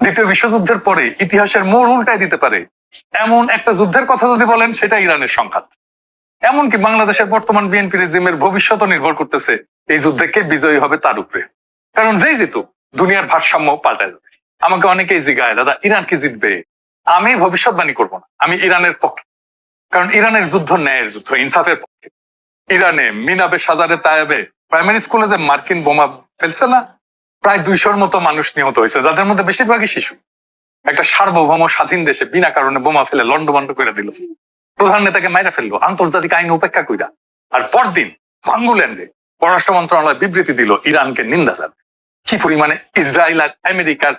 দ্বিতীয় বিশ্বযুদ্ধের পরে ইতিহাসের মোড় উল্টায় দিতে পারে এমন একটা যুদ্ধের কথা যদি বলেন, সেটা ইরানের সংঘাত। এমনকি বাংলাদেশের বর্তমান বিএনপি রেজিমের ভবিষ্যৎ নির্ভর করতেছে এই যুদ্ধে কে বিজয়ী হবে তার উপরে। কারণ যেই জিতুক দুনিয়ার ভারসাম্য পাল্টায় যাবে। আমাকে অনেকেই জিজ্ঞাসা, দাদা ইরান কি জিতবে? আমি ভবিষ্যৎবাণী করব না, আমি ইরানের পক্ষে। কারণ ইরানের যুদ্ধ ন্যায়ের যুদ্ধ, ইনসাফের পক্ষে। ইরানে মিনাবে সাজারে তায়েবে প্রাইমারি স্কুলে যে মার্কিন বোমা ফেলছে না, প্রায় 200-র মতো মানুষ নিহত হয়েছে, যাদের মধ্যে বেশিরভাগই শিশু। একটা সার্বভৌম স্বাধীন দেশে বিনা কারণে বোমা ফেলে লন্ডভন্ড করে দিল, প্রধান নেতাকে মাইরা ফেললো আন্তর্জাতিক আইন উপেক্ষা কইরা। আর পরদিন বাঙ্গুল্যান্ডে পররাষ্ট্র মন্ত্রণালয় বিবৃতি দিল ইরানকে নিন্দা জানায়। কি পরিমাণে ইসরায়েল আর আমেরিকার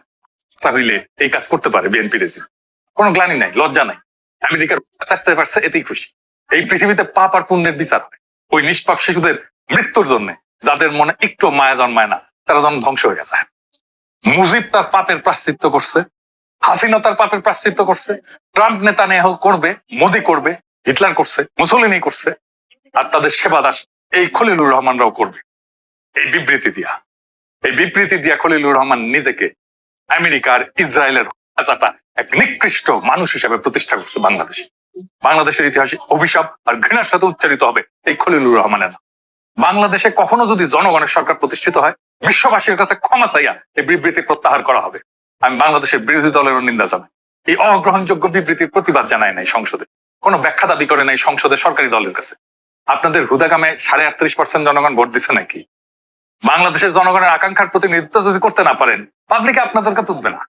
হইলে এই কাজ করতে পারে বিএনপি রেজিম? কোনো গ্লানি নাই, লজ্জা নাই। আমেরিকার চাকতে পারছে, এতেই খুশি। এই পৃথিবীতে পাপ আর পুণ্যের বিচার হয় ওই নিষ্পাপ শিশুদের মৃত্যুর জন্য, যাদের মনে একটু মায়া জন্মায় না, তারা যেন ধ্বংস হয়ে গেছে। মুজিব তার পাপের প্রাশ্চিত্য করছে, হাসিনা তার পাপের প্রাশ্চিত্য করছে, ট্রাম্প নেতানিয়াহু করবে, মোদি করবে, হিটলার করছে, মুসলিনি করছে, আর তাদের সেবা দাস এই খলিলুর রহমানরাও করবে। এই বিবৃতি দিয়া খলিলুর রহমান নিজেকে আমেরিকা আর ইসরায়েলের এক নিকৃষ্ট মানুষ হিসেবে প্রতিষ্ঠা করছে। বাংলাদেশের ইতিহাসে অভিশাপ আর ঘৃণার সাথে উচ্চারিত হবে এই খলিলুর রহমানের নাম। বাংলাদেশে কখনো যদি জনগণের সরকার প্রতিষ্ঠিত হয়, বিশ্ববাসীর কাছে ক্ষমা চাইয়া এই বিবৃতি প্রত্যাহার করা হবে। আমি বাংলাদেশের বিরোধী দলেরও নিন্দা জানাই। এই অগ্রহণযোগ্য বিবৃতির প্রতিবাদ জানায় নাই সংসদে, কোনো ব্যাখ্যা দাবি করে নাই সংসদে সরকারি দলের কাছে। আপনাদের হুদাকামে 38% জনগণ ভোট দিচ্ছে নাকি? বাংলাদেশের জনগণের আকাঙ্ক্ষার প্রতিনিধিত্ব যদি করতে না পারেন, পাবলিকে আপনাদেরকে তুলবে না।